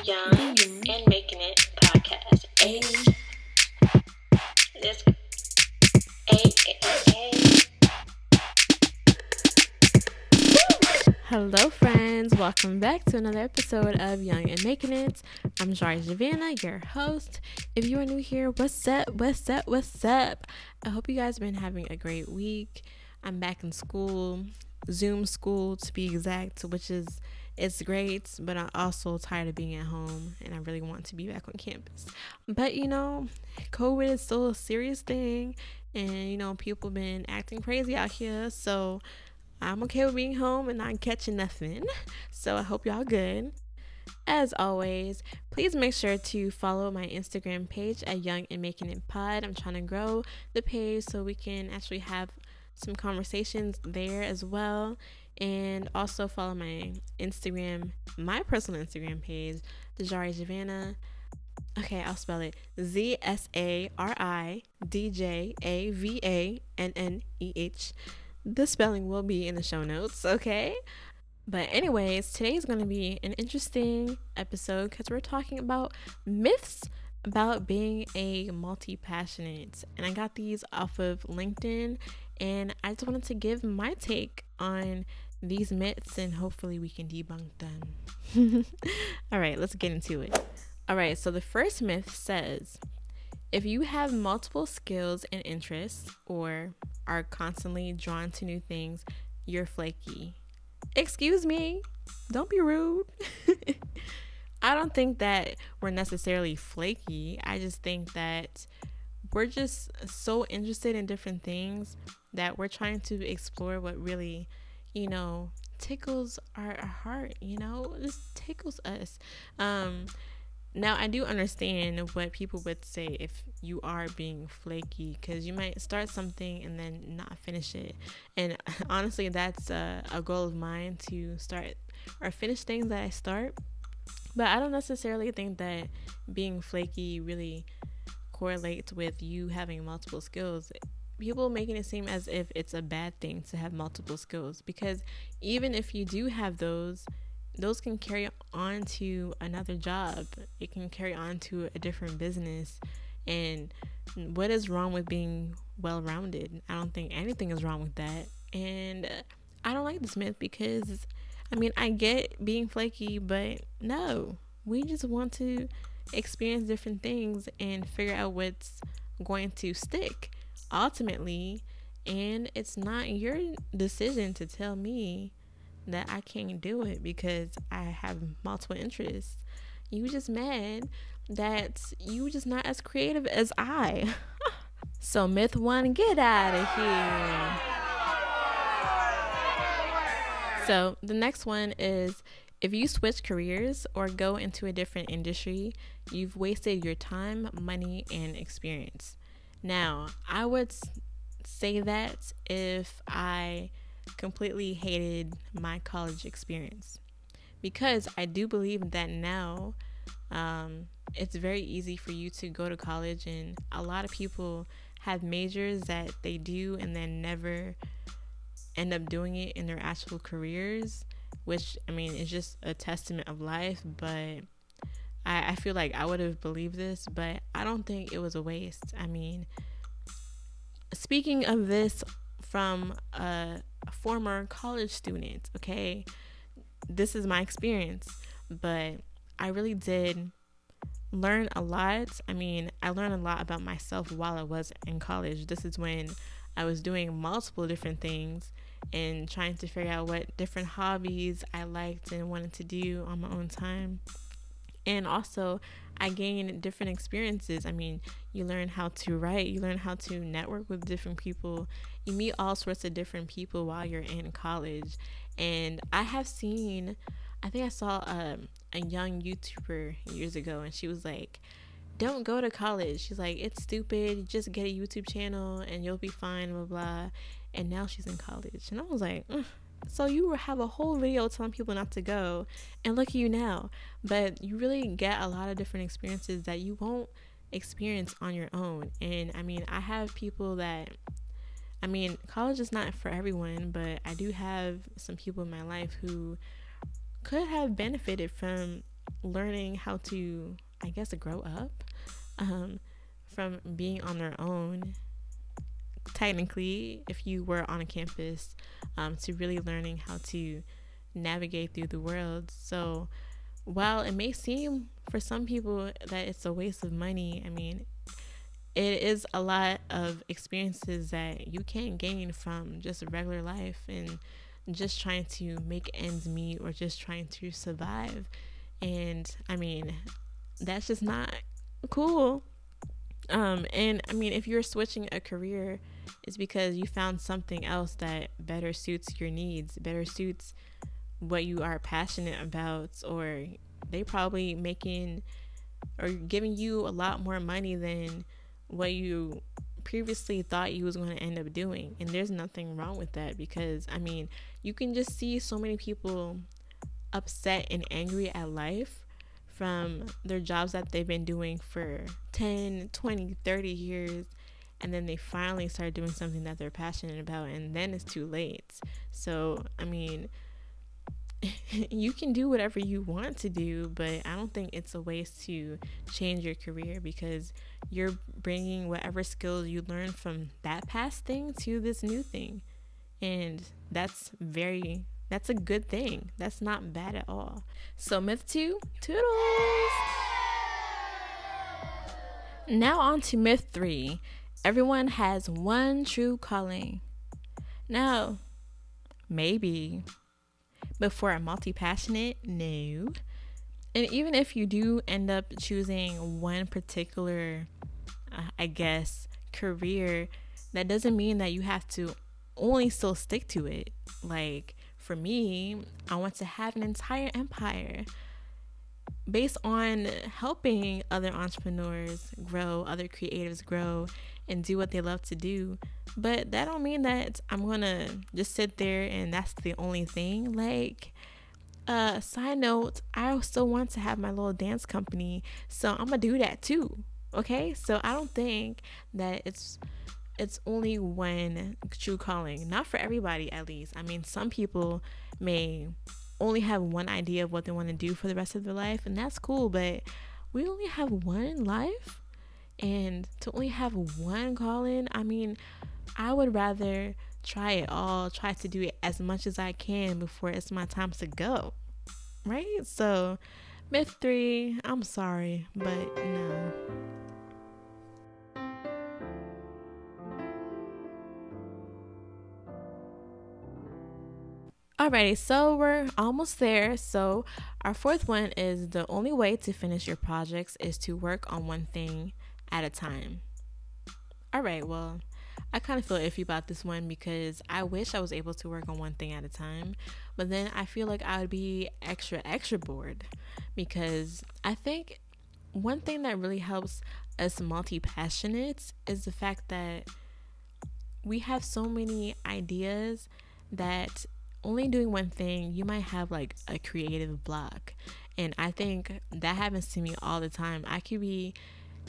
Young and Making It podcast. Let's go. Hello friends, welcome back to another episode of Young and Making It. I'm Savannah, your host. If you are new here, what's up? I hope you guys have been having a great week. I'm back in school, Zoom school to be exact, which is it's great, but I'm also tired of being at home and I really want to be back on campus. But COVID is still a serious thing and people been acting crazy out here, so I'm okay with being home and not catching nothing. So I hope y'all good. As always, please make sure to follow my Instagram page at Young and Making It Pod. I'm trying to grow the page so we can actually have some conversations there as well. And also follow my personal Instagram page, Dejari Savannah. Okay, I'll spell it ZSARIDJAVANNEH. The spelling will be in the show notes, okay? But anyways, today's going to be an interesting episode because we're talking about myths about being a multi-passionate. And I got these off of LinkedIn, and I just wanted to give my take on these myths and hopefully we can debunk them. All right, let's get into it. All right, so the first myth says, if you have multiple skills and interests or are constantly drawn to new things, you're flaky. Excuse me, don't be rude. I don't think that we're necessarily flaky. I just think that we're just so interested in different things that we're trying to explore what really, tickles our heart, just tickles us. Now, I do understand what people would say if you are being flaky, because you might start something and then not finish it. And honestly, that's a goal of mine, to start or finish things that I start. But I don't necessarily think that being flaky really correlates with you having multiple skills. People making it seem as if it's a bad thing to have multiple skills, because even if you do have those can carry on to another job. It can carry on to a different business. And what is wrong with being well-rounded? I don't think anything is wrong with that. And I don't like this myth because, I get being flaky, but no. We just want to experience different things and figure out what's going to stick ultimately. And it's not your decision to tell me that I can't do it because I have multiple interests. You just mad that you just not as creative as I. So myth 1, get out of here. So the next one is, if you switch careers or go into a different industry, you've wasted your time, money, and experience. Now, I would say that if I completely hated my college experience, because I do believe that now it's very easy for you to go to college, and a lot of people have majors that they do and then never end up doing it in their actual careers, which is just a testament of life. But I feel like I would have believed this, but I don't think it was a waste. Speaking of this from a former college student, okay, this is my experience, but I really did learn a lot. I learned a lot about myself while I was in college. This is when I was doing multiple different things and trying to figure out what different hobbies I liked and wanted to do on my own time. And also, I gained different experiences. You learn how to write, you learn how to network with different people. You meet all sorts of different people while you're in college. And I think I saw a young YouTuber years ago, and she was like, don't go to college. She's like, it's stupid. Just get a YouTube channel and you'll be fine, blah, blah. And now she's in college. And I was like, so you have a whole video telling people not to go, and look at you now. But you really get a lot of different experiences that you won't experience on your own. And I have people that, college is not for everyone, but I do have some people in my life who could have benefited from learning how to, I guess, grow up from being on their own, technically, if you were on a campus, to really learning how to navigate through the world. So while it may seem for some people that it's a waste of money, I mean, it is a lot of experiences that you can't gain from just regular life and just trying to make ends meet or just trying to survive. And I mean, that's just not cool. And I mean, if you're switching a career, it's because you found something else that better suits your needs, better suits what you are passionate about, or they probably making or giving you a lot more money than what you previously thought you was going to end up doing. And there's nothing wrong with that, because I mean, you can just see so many people upset and angry at life from their jobs that they've been doing for 10, 20, 30 years, and then they finally start doing something that they're passionate about, and then it's too late. So I mean, you can do whatever you want to do, but I don't think it's a waste to change your career, because you're bringing whatever skills you learned from that past thing to this new thing. And that's a good thing. That's not bad at all. So myth 2, toodles. Now on to myth 3. Everyone has one true calling. Now, maybe, but for a multi-passionate, no. And even if you do end up choosing one particular, I guess, career, that doesn't mean that you have to only still stick to it. Like, for me, I want to have an entire empire based on helping other entrepreneurs grow, other creatives grow, and do what they love to do. But that don't mean that I'm gonna just sit there and that's the only thing. Like, side note, I still want to have my little dance company, so I'm gonna do that too. Okay, so I don't think that it's only one true calling. Not for everybody, at least. I mean, some people may only have one idea of what they want to do for the rest of their life, and that's cool, but we only have one life, and to only have one calling, I mean, I would rather try it all, try to do it as much as I can before it's my time to go, right? So myth 3, I'm sorry, but no. Alrighty, so we're almost there. So our fourth one is the only way to finish your projects is to work on one thing at a time. Alright, well, I kind of feel iffy about this one because I wish I was able to work on one thing at a time, but then I feel like I would be extra bored, because I think one thing that really helps us multi-passionates is the fact that we have so many ideas that only doing one thing, you might have like a creative block. And I think that happens to me all the time. I could be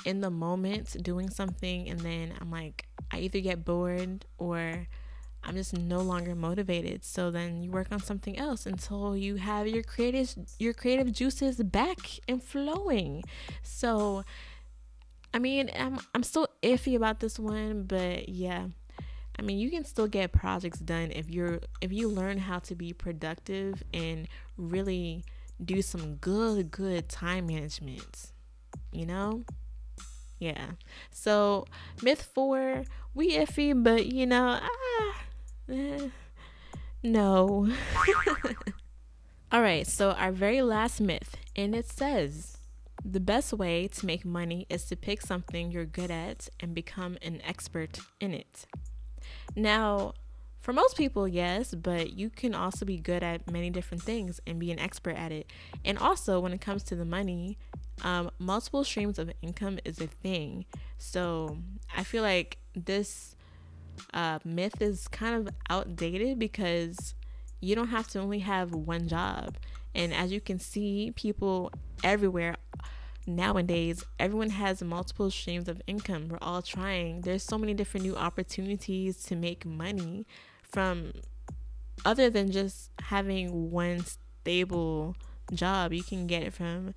in the moment doing something, and then I'm like, I either get bored or I'm just no longer motivated. So then you work on something else until you have your creative juices back and flowing. So I mean, I'm still iffy about this one, but yeah, I mean, you can still get projects done if you learn how to be productive and really do some good time management, you know? Yeah. So myth 4, we iffy, but no. All right, so our very last myth, and it says the best way to make money is to pick something you're good at and become an expert in it. Now, for most people, yes, but you can also be good at many different things and be an expert at it. And also, when it comes to the money, multiple streams of income is a thing. So I feel like this myth is kind of outdated, because you don't have to only have one job. And as you can see, people everywhere nowadays, everyone has multiple streams of income. We're all trying. There's so many different new opportunities to make money from other than just having one stable job. You can get it from,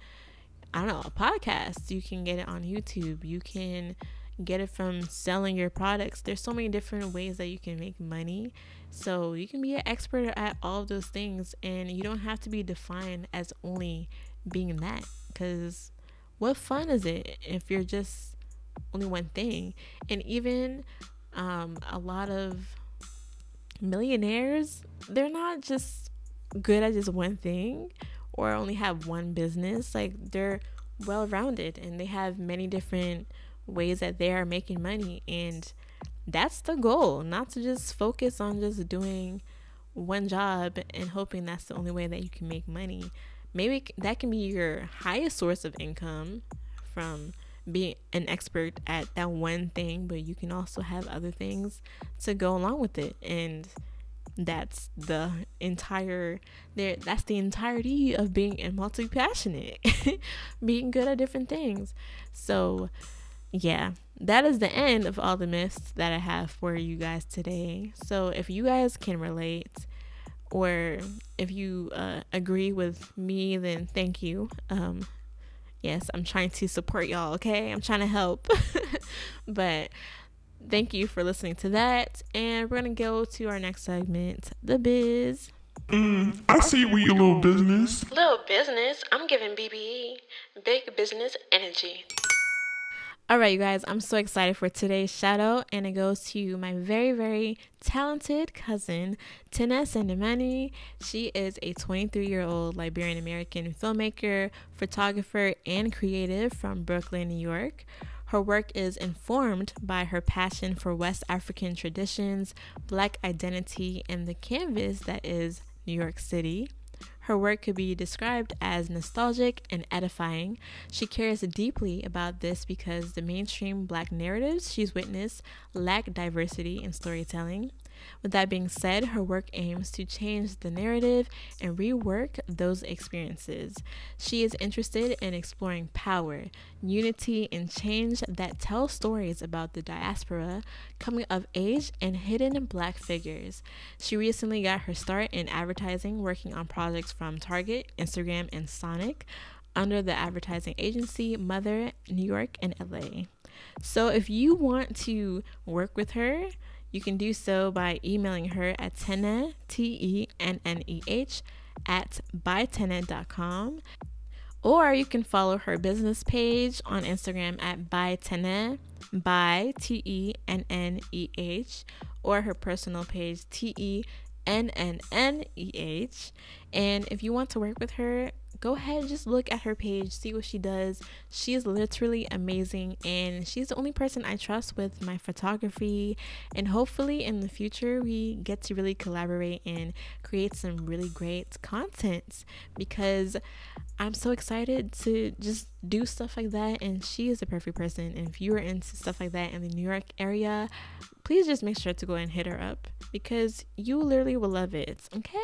I don't know, a podcast. You can get it on YouTube. You can get it from selling your products. There's so many different ways that you can make money. So you can be an expert at all of those things, and you don't have to be defined as only being that. Because what fun is it if you're just only one thing? And even a lot of millionaires, they're not just good at just one thing or only have one business. Like, they're well rounded and they have many different ways that they are making money, and that's the goal. Not to just focus on just doing one job and hoping that's the only way that you can make money. Maybe that can be your highest source of income from being an expert at that one thing, but you can also have other things to go along with it. And that's the entirety of being a multi-passionate, being good at different things. So yeah, that is the end of all the myths that I have for you guys today. So if you guys can relate, or if you agree with me, then thank you. Yes, I'm trying to support y'all, okay? I'm trying to help. But thank you for listening to that. And we're going to go to our next segment, The Biz. I see it with your little business. Little business, I'm giving BBE, big business energy. All right, you guys, I'm so excited for today's shout out, and it goes to my very, very talented cousin, Tenneh Sandimanie. She is a 23-year-old Liberian American filmmaker, photographer, and creative from Brooklyn, New York. Her work is informed by her passion for West African traditions, Black identity, and the canvas that is New York City. Her work could be described as nostalgic and edifying. She cares deeply about this because the mainstream Black narratives she's witnessed lack diversity in storytelling. With that being said, her work aims to change the narrative and rework those experiences. She is interested in exploring power, unity, and change that tell stories about the diaspora, coming of age, and hidden Black figures. She recently got her start in advertising, working on projects from Target, Instagram, and Sonic under the advertising agency Mother, New York, and LA. So if you want to work with her, you can do so by emailing her at Tenneh, Tenneh, at bytenneh.com. Or you can follow her business page on Instagram at bytenneh, by Tenneh, or her personal page Tenneh. And if you want to work with her, go ahead and just look at her page, see what she does. She is literally amazing, and she's the only person I trust with my photography. And hopefully in the future we get to really collaborate and create some really great content, because I'm so excited to just do stuff like that, and she is the perfect person. And if you are into stuff like that in the New York area, please just make sure to go and hit her up, because you literally will love it, okay?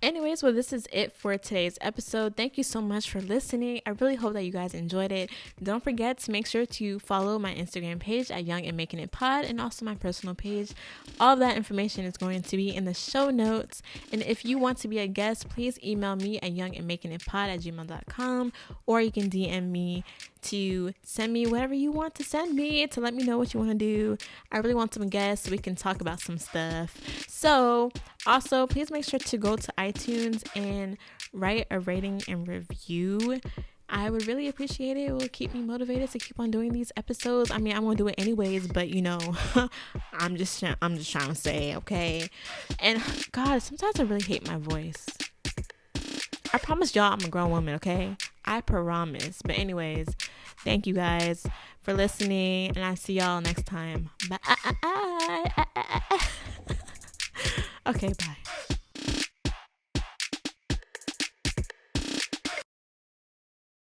Anyways, well, this is it for today's episode. Thank you so much for listening. I really hope that you guys enjoyed it. Don't forget to make sure to follow my Instagram page at Young and Making It Pod, and also my personal page. All of that information is going to be in the show notes. And if you want to be a guest, please email me at youngandmakingitpod@gmail.com, or you can DM me to send me whatever you want to send me, to let me know what you want to do. I really want some guests so we can talk about some stuff. So also, please make sure to go to iTunes and write a rating and review. I would really appreciate it. It will keep me motivated to keep on doing these episodes. I mean, I'm gonna do it anyways, but you know, I'm just trying to say, okay. And God, sometimes I really hate my voice. I promise y'all I'm a grown woman, okay? I promise. But anyways, thank you guys for listening, and I see y'all next time. Bye.